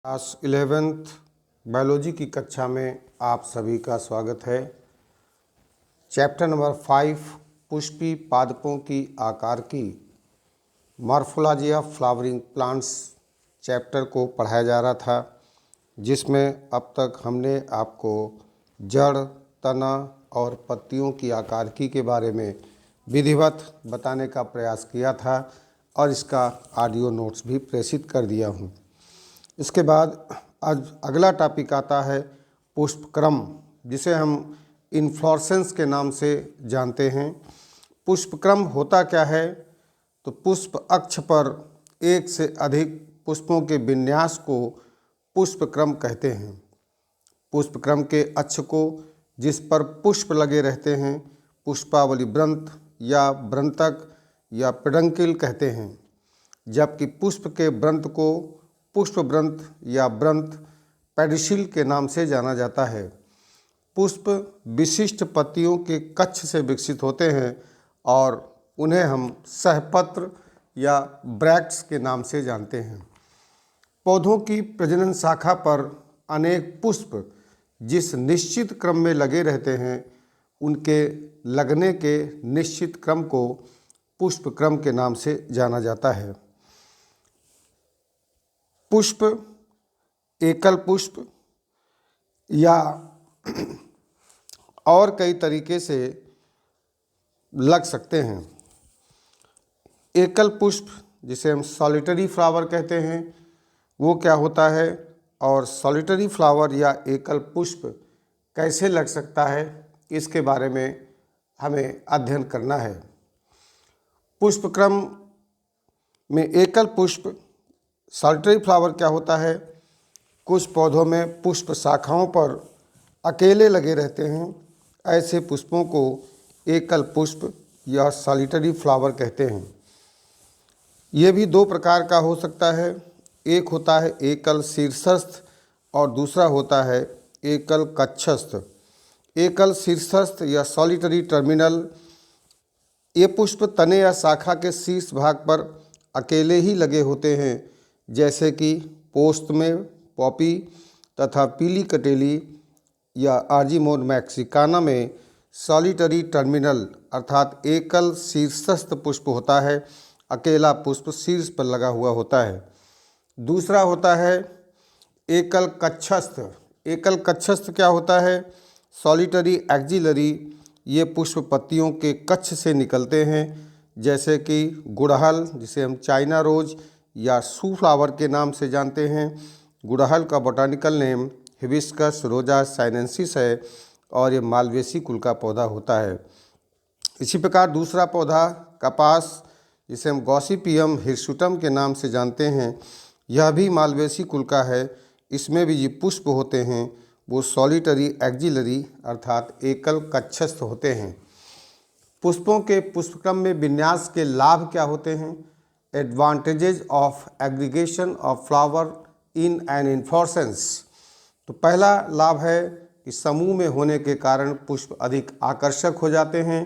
Class 11th biology की कक्षा में आप सभी का स्वागत है। चैप्टर नंबर 5 पुष्पी पादपों की आकार की morphology of flowering plants chapter को पढ़ाया जा रहा था, जिसमें अब तक हमने आपको जड़, तना और पत्तियों की आकारकी के बारे में विधिवत बताने का प्रयास किया था और इसका ऑडियो नोट्स भी प्रेषित कर दिया हूँ। इसके बाद आज अगला टॉपिक आता है पुष्पक्रम, जिसे हम इन्फ्लोरेसेंस के नाम से जानते हैं। पुष्पक्रम होता क्या है? तो पुष्प अक्ष पर एक से अधिक पुष्पों के विन्यास को पुष्पक्रम कहते हैं। पुष्पक्रम के अक्ष को जिस पर पुष्प लगे रहते हैं पुष्पावली वृंत या वृंतक या पेडंकिल कहते हैं, जबकि पुष्प के वृंत को पुष्प वृंत या वृंत पेडिसिल के नाम से जाना जाता है। पुष्प विशिष्ट पत्तियों के कक्ष से विकसित होते हैं और उन्हें हम सहपत्र या ब्रैक्ट्स के नाम से जानते हैं। पौधों की प्रजनन शाखा पर अनेक पुष्प जिस निश्चित क्रम में लगे रहते हैं, उनके लगने के निश्चित क्रम को पुष्पक्रम के नाम से जाना जाता है। पुष्प एकल पुष्प या और कई तरीके से लग सकते हैं। एकल पुष्प, जिसे हम सॉलिटरी फ्लावर कहते हैं, वो क्या होता है और सॉलिटरी फ्लावर या एकल पुष्प कैसे लग सकता है, इसके बारे में हमें अध्ययन करना है। पुष्पक्रम में एकल पुष्प सॉलिटरी फ्लावर क्या होता है? कुछ पौधों में पुष्प शाखाओं पर अकेले लगे रहते हैं। ऐसे पुष्पों को एकल पुष्प या सॉलिटरी फ्लावर कहते हैं। ये भी दो प्रकार का हो सकता है। एक होता है एकल शीर्षस्थ और दूसरा होता है एकल कक्षस्थ। एकल शीर्षस्थ या सॉलिटरी टर्मिनल, ये पुष्प तने या शाखा के शीर्ष भाग पर अकेले ही लगे होते हैं, जैसे कि पोस्त में पॉपी तथा पीली कटेली या आर्जीमोन मैक्सिकाना में सॉलिटरी टर्मिनल अर्थात एकल शीर्षस्थ पुष्प होता है, अकेला पुष्प शीर्ष पर लगा हुआ होता है। दूसरा होता है एकल कक्षस्थ। एकल कक्षस्थ क्या होता है? सॉलिटरी एक्जिलरी, ये पुष्प पत्तियों के कक्ष से निकलते हैं, जैसे कि गुड़हल, जिसे हम चाइना रोज या शू फ्लावर के नाम से जानते हैं। गुड़हल का बोटानिकल नेम हिबिस्कस रोजा साइनेंसिस है और ये मालवेसी कुल का पौधा होता है। इसी प्रकार दूसरा पौधा कपास, जिसे हम गॉसिपियम हिरसुटम के नाम से जानते हैं, यह भी मालवेसी कुल का है। इसमें भी ये पुष्प होते हैं, वो सॉलिटरी एक्जिलरी अर्थात एकल कक्षस्थ होते हैं। पुष्पों के पुष्पक्रम में विन्यास के लाभ क्या होते हैं? Advantages of aggregation of flower in an inflorescence. तो पहला लाभ है कि समूह में होने के कारण पुष्प अधिक आकर्षक हो जाते हैं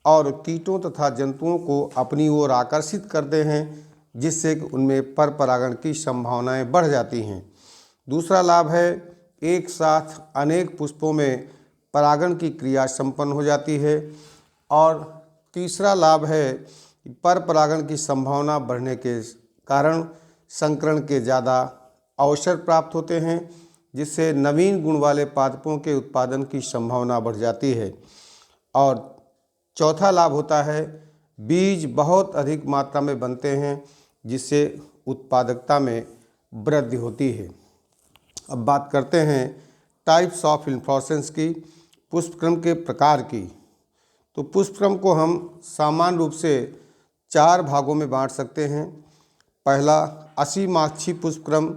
और कीटों तथा जंतुओं को अपनी ओर आकर्षित करते हैं, जिससे कि उनमें पर परागण की संभावनाएं बढ़ जाती हैं। दूसरा लाभ है एक साथ अनेक पुष्पों में परागण की क्रिया संपन्न हो जाती है। और तीसरा लाभ है पर परागण की संभावना बढ़ने के कारण संकरण के ज़्यादा अवसर प्राप्त होते हैं, जिससे नवीन गुण वाले पादपों के उत्पादन की संभावना बढ़ जाती है। और चौथा लाभ होता है बीज बहुत अधिक मात्रा में बनते हैं, जिससे उत्पादकता में वृद्धि होती है। अब बात करते हैं टाइप्स ऑफ इन्फ्लोरेसेंस की, पुष्पक्रम के प्रकार की। तो पुष्पक्रम को हम सामान्य रूप से 4 भागों में बांट सकते हैं। पहला असीमाक्षी पुष्पक्रम,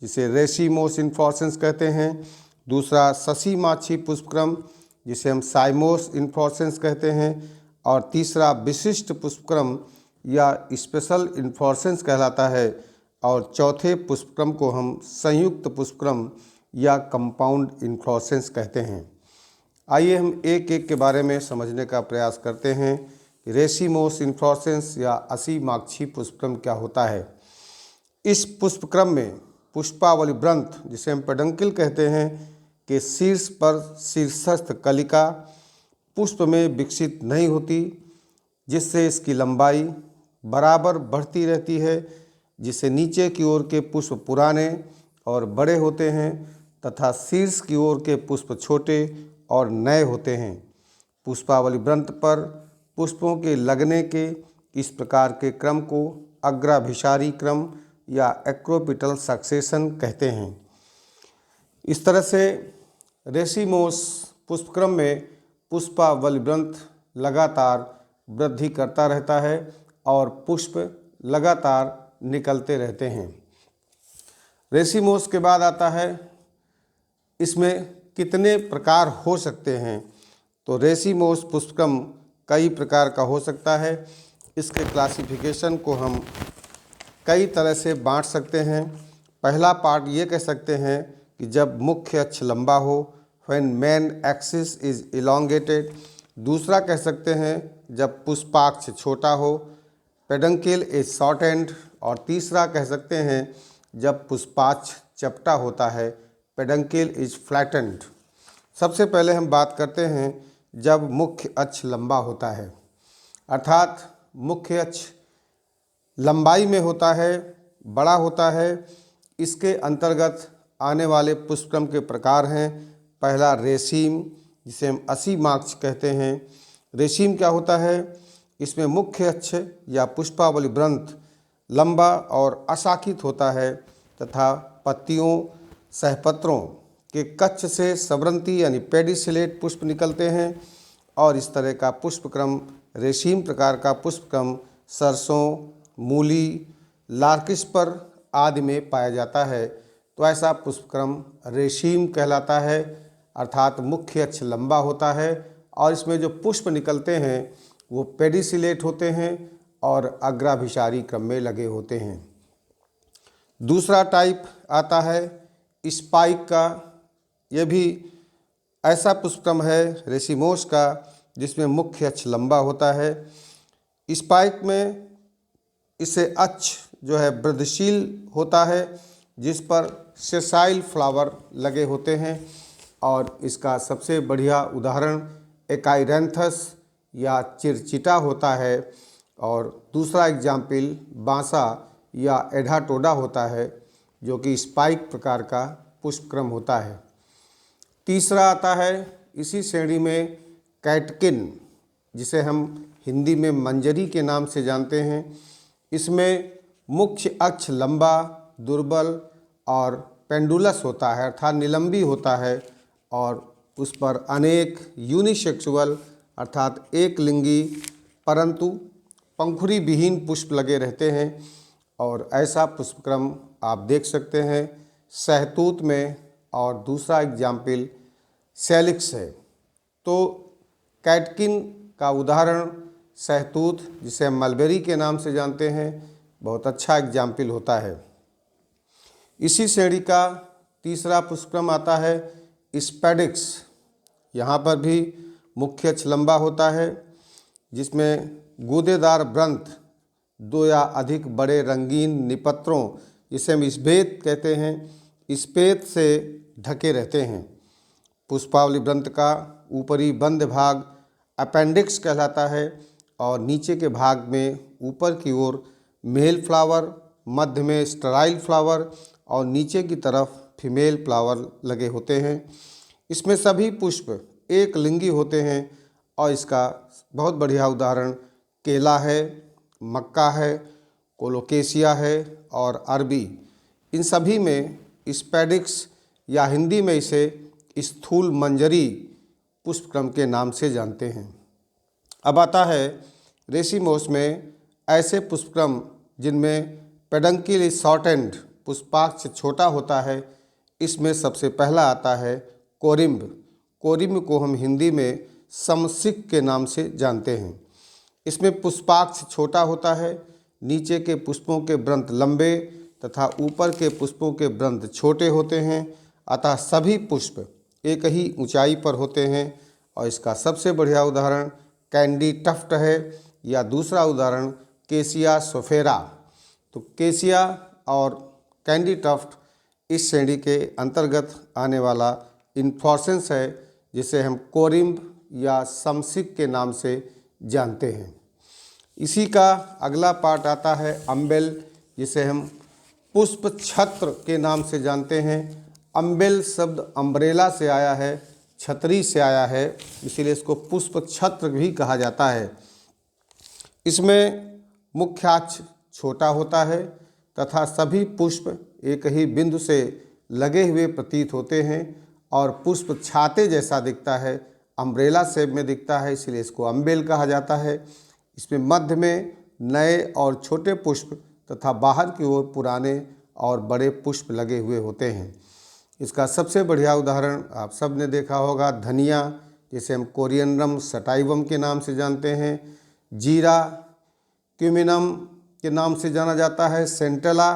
जिसे रेसिमोस इन्फ्लोरेसेंस कहते हैं। दूसरा ससीमाक्षी पुष्पक्रम, जिसे हम साइमोस इन्फ्लोरेसेंस कहते हैं। और तीसरा विशिष्ट पुष्पक्रम या स्पेशल इन्फ्लोरेसेंस कहलाता है। और चौथे पुष्पक्रम को हम संयुक्त पुष्पक्रम या कंपाउंड इन्फ्लोरेसेंस कहते हैं। आइए हम एक एक के बारे में समझने का प्रयास करते हैं। रेसिमोस इन्फ्लोरेसेंस या असीमाक्षी पुष्पक्रम क्या होता है। इस पुष्पक्रम में पुष्पावली वृंत जिसे हम पेडंकिल कहते हैं के शीर्ष पर शीर्षस्थ कलिका पुष्प में विकसित नहीं होती, जिससे इसकी लंबाई बराबर बढ़ती रहती है, जिससे नीचे की ओर के पुष्प पुराने और बड़े होते हैं तथा शीर्ष की ओर के पुष्प छोटे और नए होते हैं। पुष्पावली वृंत पर पुष्पों के लगने के इस प्रकार के क्रम को अग्राभिसारी क्रम या एक्रोपिटल सक्सेशन कहते हैं। इस तरह से रेसिमोस पुष्पक्रम में पुष्पावली वृंत लगातार वृद्धि करता रहता है और पुष्प लगातार निकलते रहते हैं। रेसिमोस के बाद आता है इसमें कितने प्रकार हो सकते हैं। तो रेसिमोस पुष्पक्रम कई प्रकार का हो सकता है। इसके क्लासिफिकेशन को हम कई तरह से बांट सकते हैं। पहला पार्ट ये कह सकते हैं कि जब मुख्य अक्ष लंबा हो, when main axis is elongated. दूसरा कह सकते हैं जब पुष्पाक्ष छोटा हो, पेडंकिल इज शॉर्ट एंड। और तीसरा कह सकते हैं जब पुष्पाक्ष चपटा होता है, पेडंकिल इज फ्लैटेंड। सबसे पहले हम बात करते हैं जब मुख्य अक्ष लंबा होता है, अर्थात मुख्य अक्ष लंबाई में होता है, बड़ा होता है। इसके अंतर्गत आने वाले पुष्पक्रम के प्रकार हैं। पहला रेशीम, जिसे हम 80 मार्क्स कहते हैं। रेशीम क्या होता है? इसमें मुख्य अक्ष या पुष्पावली वृंत लंबा और अशाखित होता है तथा पत्तियों सहपत्रों के कक्ष से सवृंती यानी पेडिसिलेट पुष्प निकलते हैं और इस तरह का पुष्पक्रम रेशीम प्रकार का पुष्पक्रम सरसों, मूली, लार्किस्पर आदि में पाया जाता है। तो ऐसा पुष्पक्रम रेशीम कहलाता है, अर्थात मुख्य अक्ष लंबा होता है और इसमें जो पुष्प निकलते हैं वो पेडिसिलेट होते हैं और अग्राभिसारी क्रम में लगे होते हैं। दूसरा टाइप आता है स्पाइक का। यह भी ऐसा पुष्पक्रम है रेसिमोस का जिसमें मुख्य अक्ष लंबा होता है। स्पाइक में इसे अक्ष जो है वृद्धिशील होता है, जिस पर सेसाइल फ्लावर लगे होते हैं और इसका सबसे बढ़िया उदाहरण एकाइरेंथस या चिरचिटा होता है और दूसरा एग्जाम्पल बांसा या एडाटोडा होता है, जो कि स्पाइक प्रकार का पुष्पक्रम होता है। तीसरा आता है इसी श्रेणी में कैटकिन, जिसे हम हिंदी में मंजरी के नाम से जानते हैं। इसमें मुख्य अक्ष लंबा, दुर्बल और पेंडुलस होता है, अर्थात निलंबी होता है और उस पर अनेक यूनिसेक्सुअल अर्थात एक लिंगी परंतु पंखुड़ी विहीन पुष्प लगे रहते हैं और ऐसा पुष्पक्रम आप देख सकते हैं सहतूत में। और दूसरा एग्जाम्पल सेलिक्स है। तो कैटकिन का उदाहरण सहतूत, जिसे हम मलबेरी के नाम से जानते हैं, बहुत अच्छा एग्जाम्पल होता है। इसी श्रेणी का तीसरा पुष्पक्रम आता है स्पेडिक्स। यहाँ पर भी मुख्य अक्ष लंबा होता है, जिसमें गूदेदार वृंत दो या अधिक बड़े रंगीन निपत्रों, जिसे हम स्पेत कहते हैं, स्पेत से ढके रहते हैं। पुष्पावली वृंत का ऊपरी बंद भाग अपेंडिक्स कहलाता है और नीचे के भाग में ऊपर की ओर मेल फ्लावर, मध्य में स्टेराइल फ्लावर और नीचे की तरफ फीमेल फ्लावर लगे होते हैं। इसमें सभी पुष्प एक लिंगी होते हैं और इसका बहुत बढ़िया उदाहरण केला है, मक्का है, कोलोकेशिया है और अरबी। इन सभी में स्पेडिक्स या हिंदी में इसे स्थूल मंजरी पुष्पक्रम के नाम से जानते हैं। अब आता है रेसिमोस में ऐसे पुष्पक्रम जिनमें पेडंकिल शॉर्ट एंड, पुष्पाक्ष छोटा होता है। इसमें सबसे पहला आता है कोरिम्ब। कोरिम्ब को हम हिंदी में समसिक के नाम से जानते हैं। इसमें पुष्पाक्ष छोटा होता है, नीचे के पुष्पों के वृंत लंबे तथा ऊपर के पुष्पों के वृंत छोटे होते हैं, अतः सभी पुष्प एक ही ऊंचाई पर होते हैं और इसका सबसे बढ़िया उदाहरण कैंडी टफ्ट है या दूसरा उदाहरण केसिया सोफेरा। तो केसिया और कैंडी टफ्ट इस श्रेणी के अंतर्गत आने वाला इन्फ्लोरेसेंस है, जिसे हम कोरिम्ब या समसिक के नाम से जानते हैं। इसी का अगला पार्ट आता है अम्बेल, जिसे हम पुष्प छत्र के नाम से जानते हैं। अम्बेल शब्द अम्ब्रेला से आया है, छतरी से आया है, इसीलिए इसको पुष्प छत्र भी कहा जाता है। इसमें मुख्याक्ष छोटा होता है तथा सभी पुष्प एक ही बिंदु से लगे हुए प्रतीत होते हैं और पुष्प छाते जैसा दिखता है, अम्ब्रेला शेप में दिखता है, इसलिए इसको अम्बेल कहा जाता है। इसमें मध्य में नए और छोटे पुष्प तथा बाहर की ओर पुराने और बड़े पुष्प लगे हुए होते हैं। इसका सबसे बढ़िया उदाहरण आप सब ने देखा होगा, धनिया, जिसे हम कोरिएंडरम सटाइवम के नाम से जानते हैं, जीरा क्यूमिनम के नाम से जाना जाता है, सेंटेला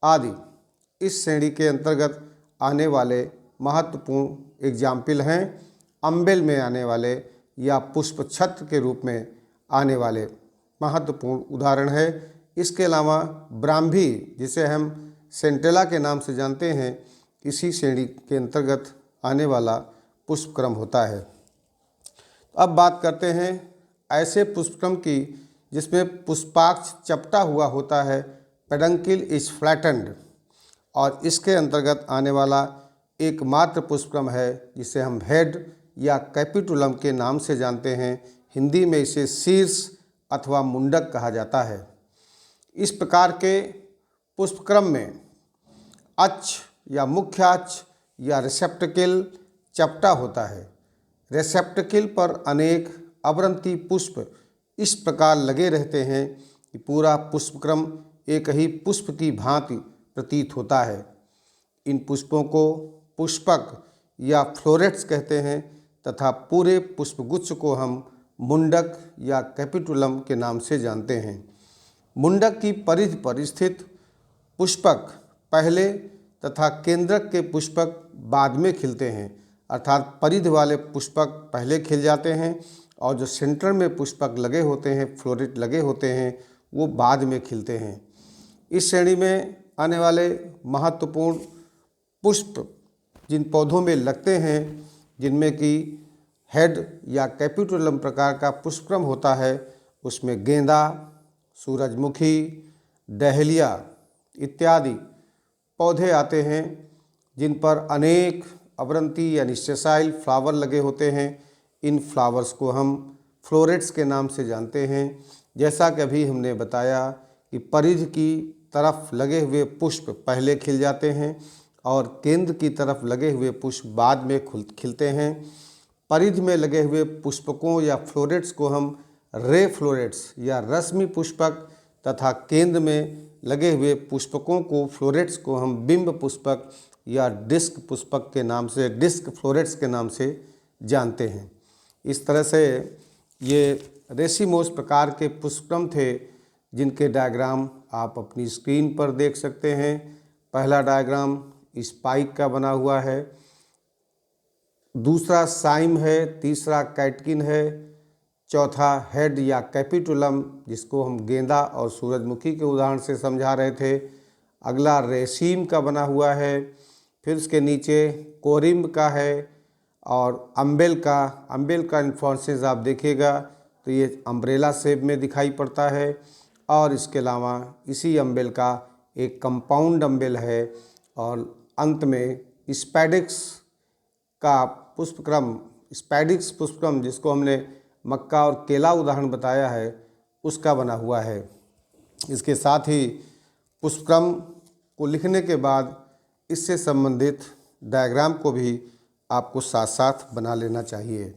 आदि इस श्रेणी के अंतर्गत आने वाले महत्वपूर्ण एग्जाम्पल हैं। अम्बेल में आने वाले या पुष्प छत्र के रूप में आने वाले महत्वपूर्ण उदाहरण है। इसके अलावा ब्राह्मी, जिसे हम सेंटेला के नाम से जानते हैं, इसी श्रेणी के अंतर्गत आने वाला पुष्पक्रम होता है। अब बात करते हैं ऐसे पुष्पक्रम की जिसमें पुष्पाक्ष चपटा हुआ होता है, पेडंकिल इज फ्लैटेंड, और इसके अंतर्गत आने वाला एकमात्र पुष्पक्रम है जिसे हम हेड या कैपिटुलम के नाम से जानते हैं। हिंदी में इसे शीर्ष अथवा मुंडक कहा जाता है। इस प्रकार के पुष्पक्रम में अक्ष या मुख्य अक्ष या रिसेप्टकिल चपटा होता है। रिसेप्टकिल पर अनेक अवरंती पुष्प इस प्रकार लगे रहते हैं कि पूरा पुष्पक्रम एक ही पुष्प की भांति प्रतीत होता है। इन पुष्पों को पुष्पक या फ्लोरेट्स कहते हैं तथा पूरे पुष्पगुच्छ को हम मुंडक या कैपिटुलम के नाम से जानते हैं। मुंडक की परिधि पर स्थित पुष्पक पहले तथा केंद्रक के पुष्पक बाद में खिलते हैं, अर्थात परिधि वाले पुष्पक पहले खिल जाते हैं और जो सेंटर में पुष्पक लगे होते हैं, फ्लोरेट लगे होते हैं, वो बाद में खिलते हैं। इस श्रेणी में आने वाले महत्वपूर्ण पुष्प जिन पौधों में लगते हैं, जिनमें कि हेड या कैपिटुलम प्रकार का पुष्पक्रम होता है, उसमें गेंदा, सूरजमुखी, डहेलिया इत्यादि पौधे आते हैं, जिन पर अनेक अवरंती या निश्चयशाइल फ्लावर लगे होते हैं। इन फ्लावर्स को हम फ्लोरेट्स के नाम से जानते हैं। जैसा कि अभी हमने बताया कि परिधि की तरफ लगे हुए पुष्प पहले खिल जाते हैं और केंद्र की तरफ लगे हुए पुष्प बाद में खिलते हैं। परिधि में लगे हुए पुष्पकों या फ्लोरेट्स को हम रे फ्लोरेट्स या रश्मि पुष्पक तथा केंद्र में लगे हुए पुष्पकों को फ्लोरेट्स को हम बिंब पुष्पक या डिस्क पुष्पक के नाम से, डिस्क फ्लोरेट्स के नाम से जानते हैं। इस तरह से ये रेसिमोस प्रकार के पुष्पक्रम थे, जिनके डायग्राम आप अपनी स्क्रीन पर देख सकते हैं। पहला डायग्राम स्पाइक का बना हुआ है, दूसरा साइम है, तीसरा कैटकिन है, चौथा हेड या कैपिटुलम, जिसको हम गेंदा और सूरजमुखी के उदाहरण से समझा रहे थे। अगला रेसीम का बना हुआ है, फिर उसके नीचे कोरिम्ब का है और अम्बेल का इन्फ्लोरेसेंस आप देखिएगा तो ये अम्ब्रेला शेप में दिखाई पड़ता है। और इसके अलावा इसी अम्बेल का एक कंपाउंड अम्बेल है और अंत में स्पैडिक्स का पुष्पक्रम, स्पैडिक्स पुष्पक्रम जिसको हमने मक्का और केला उदाहरण बताया है, उसका बना हुआ है। इसके साथ ही पुष्पक्रम को लिखने के बाद इससे संबंधित डायग्राम को भी आपको साथ साथ बना लेना चाहिए।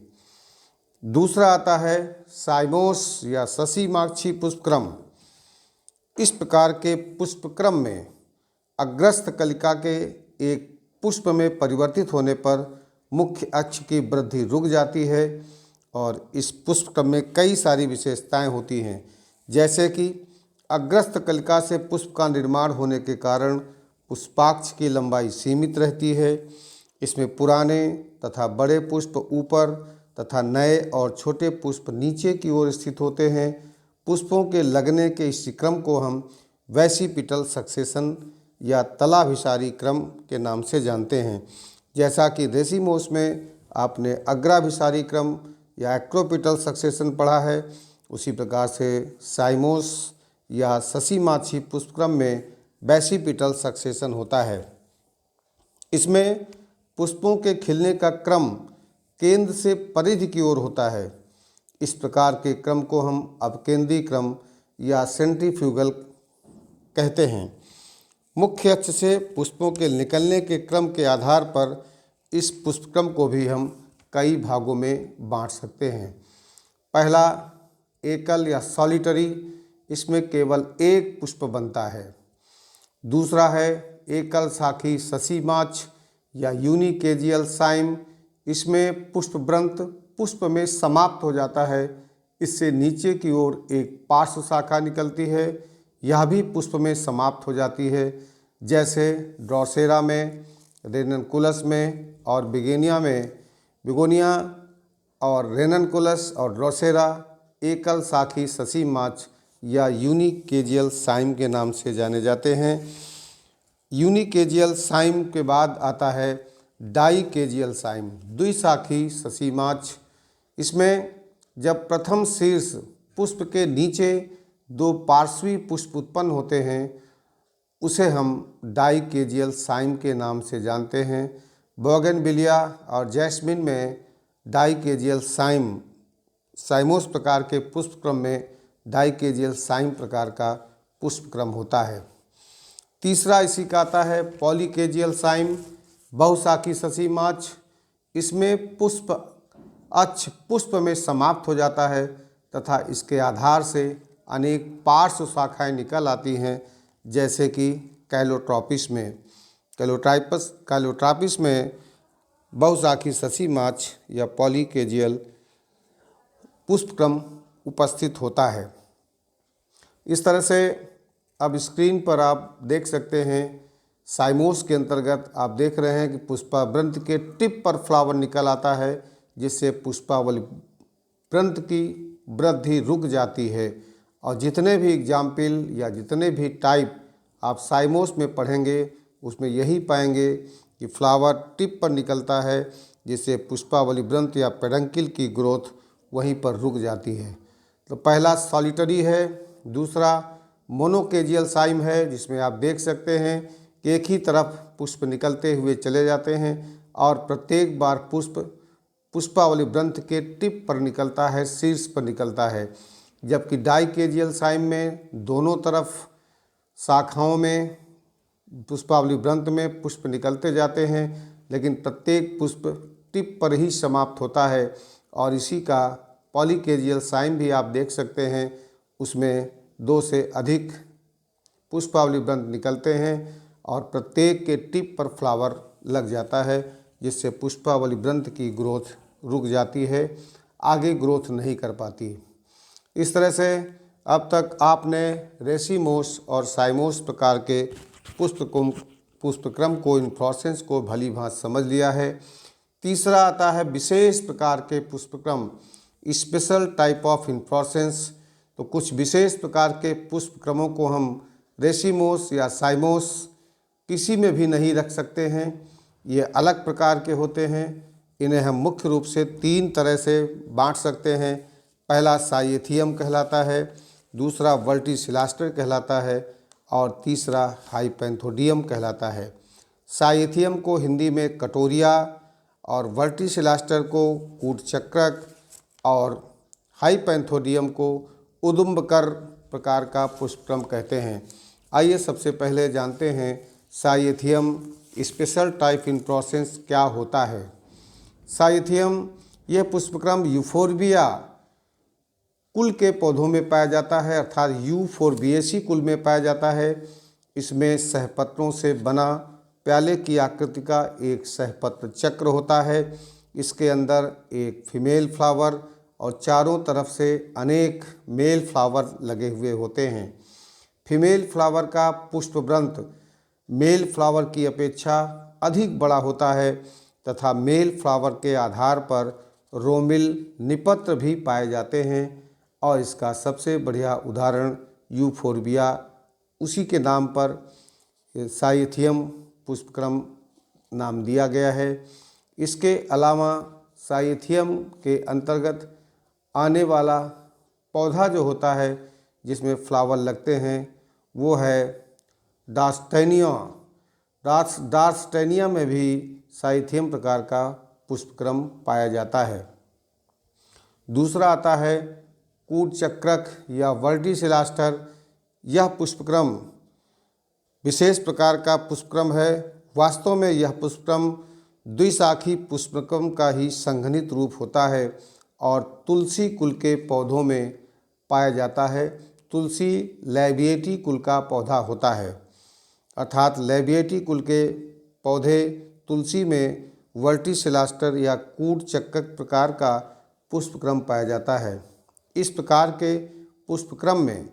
दूसरा आता है साइमोस या शशिमाक्षी पुष्पक्रम। इस प्रकार के पुष्पक्रम में अग्रस्त कलिका के एक पुष्प में परिवर्तित होने पर मुख्य अक्ष की वृद्धि रुक जाती है और इस पुष्पक्रम में कई सारी विशेषताएं होती हैं, जैसे कि अग्रस्त कलिका से पुष्प का निर्माण होने के कारण पुष्पाक्ष की लंबाई सीमित रहती है। इसमें पुराने तथा बड़े पुष्प ऊपर तथा नए और छोटे पुष्प नीचे की ओर स्थित होते हैं। पुष्पों के लगने के इस क्रम को हम वेसिपिटल सक्सेशन या तलाभिसारी क्रम के नाम से जानते हैं। जैसा कि रेसिमोस में आपने अग्राभिसारी क्रम या एक्रोपिटल सक्सेशन पढ़ा है, उसी प्रकार से साइमोस या ससीमाछी पुष्पक्रम में बेसिपिटल सक्सेशन होता है। इसमें पुष्पों के खिलने का क्रम केंद्र से परिधि की ओर होता है। इस प्रकार के क्रम को हम अपकेंद्री क्रम या सेंट्रीफ्यूगल कहते हैं। मुख्य अक्ष से पुष्पों के निकलने के क्रम के आधार पर इस पुष्पक्रम को भी हम कई भागों में बांट सकते हैं। पहला एकल या सॉलिटरी, इसमें केवल एक पुष्प बनता है। दूसरा है एकल शाखी ससीमाछ या यूनिकेजियल साइम, इसमें पुष्पवृंत पुष्प में समाप्त हो जाता है। इससे नीचे की ओर एक पार्श्व शाखा निकलती है, यह भी पुष्प में समाप्त हो जाती है। जैसे ड्रोसेरा में, रेननकुलस में और बिगोनिया और रेननकुलस और ड्रोसेरा एकल शाखी ससीमाछ या यूनिकेजियल साइम के नाम से जाने जाते हैं। यूनिकेजियल साइम के बाद आता है डाइकेजियल साइम, द्विशाखी ससीमाछ। इसमें जब प्रथम शीर्ष पुष्प के नीचे दो पार्श्वी पुष्प उत्पन्न होते हैं, उसे हम डाइकेजियल साइम के नाम से जानते हैं। बोगनविलिया और जैस्मिन में डाइकेजियल साइमोस प्रकार के पुष्पक्रम में डाइकेजियल साइम प्रकार का पुष्पक्रम होता है। तीसरा इसी का आता है पॉलीकेजियल साइम, बहुशाखी ससीमाछ। इसमें पुष्प अक्ष पुष्प में समाप्त हो जाता है तथा इसके आधार से अनेक पार्श्व शाखाएं निकल आती हैं, जैसे कि कैलोट्रापिस में बहुशाखी ससीमाछ या पॉलीकेजियल पुष्पक्रम उपस्थित होता है। इस तरह से अब स्क्रीन पर आप देख सकते हैं, साइमोस के अंतर्गत आप देख रहे हैं कि पुष्पावृंत के टिप पर फ्लावर निकल आता है, जिससे पुष्पावली वृंत की वृद्धि रुक जाती है। और जितने भी एग्जाम्पल या जितने भी टाइप आप साइमोस में पढ़ेंगे, उसमें यही पाएंगे कि फ्लावर टिप पर निकलता है, जिससे पुष्पावली वृंत या पेडंकिल की ग्रोथ वहीं पर रुक जाती है। तो पहला सॉलिटरी है। दूसरा मोनोकेजियल साइम है, जिसमें आप देख सकते हैं कि एक ही तरफ पुष्प निकलते हुए चले जाते हैं और प्रत्येक बार पुष्पावली वृंत के टिप पर निकलता है, शीर्ष पर निकलता है। जबकि डाइकेजियल साइम में दोनों तरफ शाखाओं में पुष्पावली वृंत में पुष्प निकलते जाते हैं, लेकिन प्रत्येक पुष्प टिप पर ही समाप्त होता है। और इसी का पॉलीकेजियल साइम भी आप देख सकते हैं, उसमें 2 से अधिक पुष्पावली वृंत निकलते हैं और प्रत्येक के टिप पर फ्लावर लग जाता है, जिससे पुष्पावली वृंत की ग्रोथ रुक जाती है, आगे ग्रोथ नहीं कर पाती। इस तरह से अब तक आपने रेसिमोस और साइमोस प्रकार के पुष्पक्रम को, इन्फ्लोरेसेंस को भली भांति समझ लिया है। तीसरा आता है विशेष प्रकार के पुष्पक्रम, स्पेशल टाइप ऑफ इन्फ्लोरेसेंस। तो कुछ विशेष प्रकार के पुष्पक्रमों को हम रेसिमोस या साइमोस किसी में भी नहीं रख सकते हैं, ये अलग प्रकार के होते हैं। इन्हें हम मुख्य रूप से 3 तरह से बांट सकते हैं। पहला साइएथियम कहलाता है, दूसरा वर्टिसिलास्टर कहलाता है और तीसरा हाइपेंथोडियम कहलाता है। साइएथियम को हिंदी में कटोरिया और वर्टिसिलास्टर को कूटचक्रक और हाइपेंथोडियम को उदुम्बकर प्रकार का पुष्पक्रम कहते हैं। आइए सबसे पहले जानते हैं साइएथियम स्पेशल टाइप इन्फ्लोरेसेंस क्या होता है। साइएथियम यह पुष्पक्रम यूफोर्बिया कुल के पौधों में पाया जाता है, अर्थात यूफोर्बिएसी कुल में पाया जाता है। इसमें सहपत्रों से बना प्याले की आकृति का एक सहपत्र चक्र होता है। इसके अंदर एक फीमेल फ्लावर और चारों तरफ से अनेक मेल फ्लावर लगे हुए होते हैं। फीमेल फ्लावर का पुष्पवृंत मेल फ्लावर की अपेक्षा अधिक बड़ा होता है तथा मेल फ्लावर के आधार पर रोमिल निपत्र भी पाए जाते हैं और इसका सबसे बढ़िया उदाहरण यूफोर्बिया उसी के नाम पर साइथियम पुष्पक्रम नाम दिया गया है। इसके अलावा साइथियम के अंतर्गत आने वाला पौधा जो होता है जिसमें फ्लावर लगते हैं वो है डार्स्टेनिया। डार्स्टेनिया में भी साइथियम प्रकार का पुष्पक्रम पाया जाता है। दूसरा आता है कूटचक्रक या वर्टिसिलास्टर। यह पुष्पक्रम विशेष प्रकार का पुष्पक्रम है। वास्तव में यह पुष्पक्रम द्विशाखी पुष्पक्रम का ही संघनित रूप होता है और तुलसी कुल के पौधों में पाया जाता है। तुलसी लैबिएटी कुल का पौधा होता है, अर्थात लैबिएटी कुल के पौधे तुलसी में वर्टिसिलास्टर या कूटचक्रक प्रकार का पुष्पक्रम पाया जाता है। इस प्रकार के पुष्पक्रम में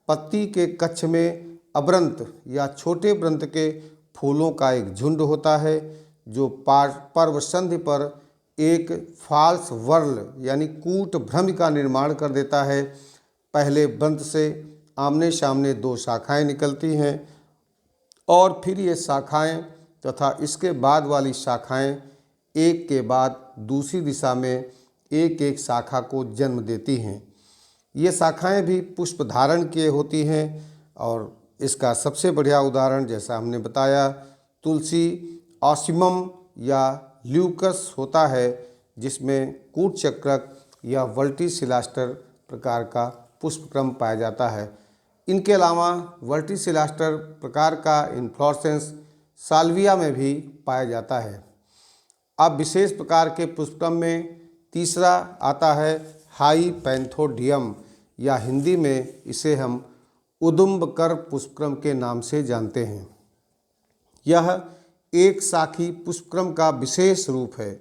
पत्ती के कक्ष में अवृंत या छोटे वृंत के फूलों का एक झुंड होता है जो पर्वसंधि पर एक फाल्स वर्ल यानी कूट भ्रम का निर्माण कर देता है। पहले वृंत से आमने सामने दो शाखाएं निकलती हैं और फिर ये शाखाएं तथा इसके बाद वाली शाखाएं एक के बाद दूसरी दिशा में एक एक शाखा को जन्म देती हैं। ये शाखाएं भी पुष्प धारण किए होती हैं और इसका सबसे बढ़िया उदाहरण जैसा हमने बताया तुलसी ऑसिमम या ल्यूकस होता है जिसमें कूटचक्रक या वर्टिसिलास्टर प्रकार का पुष्पक्रम पाया जाता है। इनके अलावा वर्टिसिलास्टर प्रकार का इन्फ्लोरेसेंस साल्विया में भी पाया जाता है। अब विशेष प्रकार के पुष्पक्रम में तीसरा आता है हाईपैंथोडियम या हिंदी में इसे हम उदुम्बकर पुष्पक्रम के नाम से जानते हैं। यह एक शाखी पुष्पक्रम का विशेष रूप है।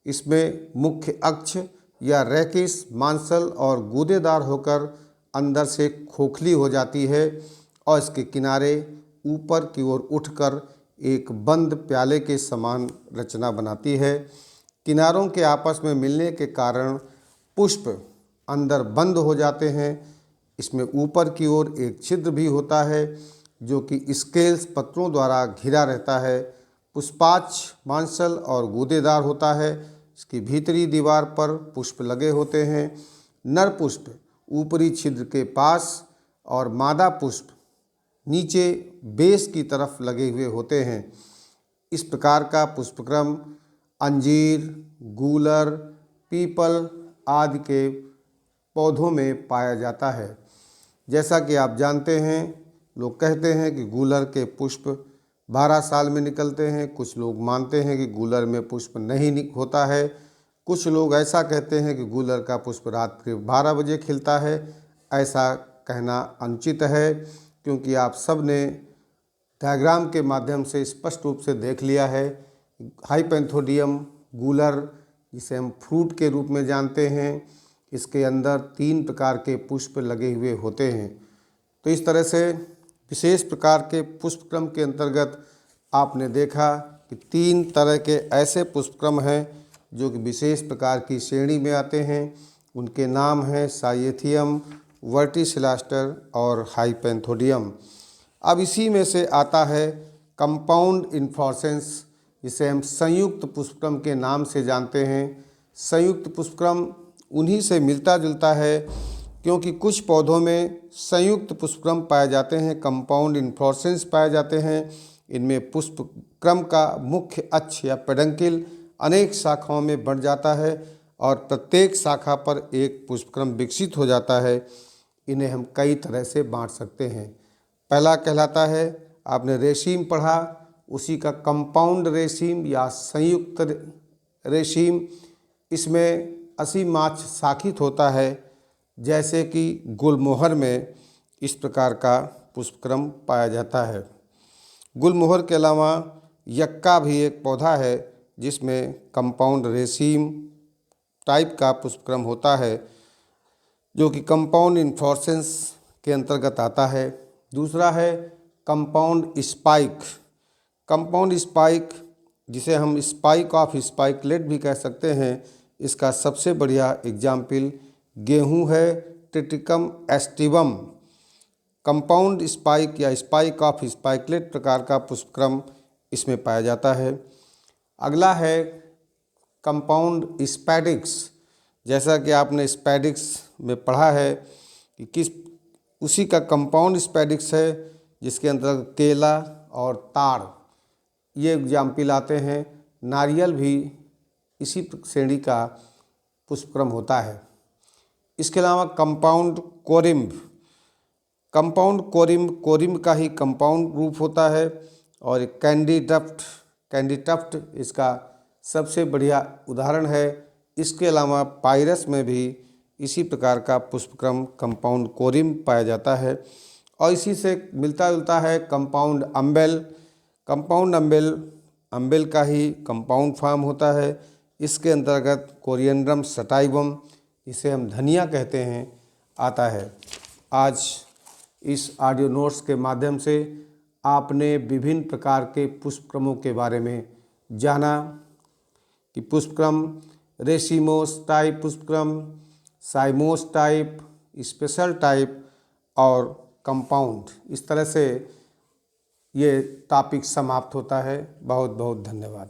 इसमें मुख्य अक्ष या रैकिस मांसल और गूदेदार होकर अंदर से खोखली हो जाती है और इसके किनारे ऊपर की ओर उठकर एक बंद प्याले के समान रचना बनाती है। किनारों के आपस में मिलने के कारण पुष्प अंदर बंद हो जाते हैं। इसमें ऊपर की ओर एक छिद्र भी होता है जो कि स्केल्स पत्रों द्वारा घिरा रहता है। पुष्पाक्ष मांसल और गूदेदार होता है। इसकी भीतरी दीवार पर पुष्प लगे होते हैं। नर पुष्प ऊपरी छिद्र के पास और मादा पुष्प नीचे बेस की तरफ लगे हुए होते हैं। इस प्रकार का पुष्पक्रम अंजीर, गूलर, पीपल आदि के पौधों में पाया जाता है। जैसा कि आप जानते हैं, लोग कहते हैं कि गूलर के पुष्प 12 साल में निकलते हैं। कुछ लोग मानते हैं कि गूलर में पुष्प नहीं होता है। कुछ लोग ऐसा कहते हैं कि गूलर का पुष्प रात के 12 बजे खिलता है। ऐसा कहना अनुचित है क्योंकि आप सब ने डायग्राम के माध्यम से स्पष्ट रूप से देख लिया है। हाईपैंथोडियम गूलर जिसे हम फ्रूट के रूप में जानते हैं, इसके अंदर 3 प्रकार के पुष्प लगे हुए होते हैं। तो इस तरह से विशेष प्रकार के पुष्पक्रम के अंतर्गत आपने देखा कि 3 तरह के ऐसे पुष्पक्रम हैं जो कि विशेष प्रकार की श्रेणी में आते हैं। उनके नाम हैं साइथियम, वर्टिसिलास्टर और हाईपैंथोडियम। अब इसी में से आता है कंपाउंड इन्फ्लोरेसेंस जिसे हम संयुक्त पुष्पक्रम के नाम से जानते हैं। संयुक्त पुष्पक्रम उन्हीं से मिलता जुलता है क्योंकि कुछ पौधों में संयुक्त पुष्पक्रम पाए जाते हैं, कंपाउंड इन्फ्लोरेसेंस पाए जाते हैं। इनमें पुष्पक्रम का मुख्य अक्ष या पेडंकिल अनेक शाखाओं में बढ़ जाता है और प्रत्येक शाखा पर एक पुष्पक्रम विकसित हो जाता है। इन्हें हम कई तरह से बांट सकते हैं। पहला कहलाता है, आपने रेशीम पढ़ा, उसी का कंपाउंड रेशीम या संयुक्त रेशीम। इसमें असीमाक्ष शाखित होता है, जैसे कि गुलमोहर में इस प्रकार का पुष्पक्रम पाया जाता है। गुलमोहर के अलावा यक्का भी एक पौधा है जिसमें कंपाउंड रेशीम टाइप का पुष्पक्रम होता है जो कि कंपाउंड इन्फ्लोरेसेंस के अंतर्गत आता है। दूसरा है कंपाउंड स्पाइक। कंपाउंड स्पाइक जिसे हम स्पाइक ऑफ स्पाइकलेट भी कह सकते हैं, इसका सबसे बढ़िया एग्जाम्पल गेहूं है, ट्रिटिकम एस्टिवम। कंपाउंड स्पाइक या स्पाइक ऑफ स्पाइकलेट प्रकार का पुष्पक्रम इसमें पाया जाता है। अगला है कंपाउंड स्पैडिक्स। जैसा कि आपने स्पैडिक्स में पढ़ा है कि किस उसी का कंपाउंड स्पैडिक्स है जिसके अंतर्गत केला और ताड़ ये एग्जाम्पल आते हैं। नारियल भी इसी श्रेणी का पुष्पक्रम होता है। इसके अलावा कंपाउंड कोरिम्ब, कंपाउंड कोरिम्ब का ही कंपाउंड रूप होता है। और कैंडीटफ्ट इसका सबसे बढ़िया उदाहरण है। इसके अलावा पाइरस में भी इसी प्रकार का पुष्पक्रम कंपाउंड कोरिम्ब पाया जाता है। और इसी से मिलता जुलता है कंपाउंड अम्बेल। कंपाउंड अम्बेल का ही कंपाउंड फॉर्म होता है। इसके अंतर्गत कोरिएंड्रम सटाइवम, इसे हम धनिया कहते हैं, आता है। आज इस ऑडियो नोट्स के माध्यम से आपने विभिन्न प्रकार के पुष्पक्रमों के बारे में जाना कि पुष्पक्रम रेसिमोस टाइप पुष्पक्रम, साइमोस टाइप, स्पेशल टाइप और कंपाउंड। इस तरह से ये टॉपिक समाप्त होता है। बहुत बहुत धन्यवाद।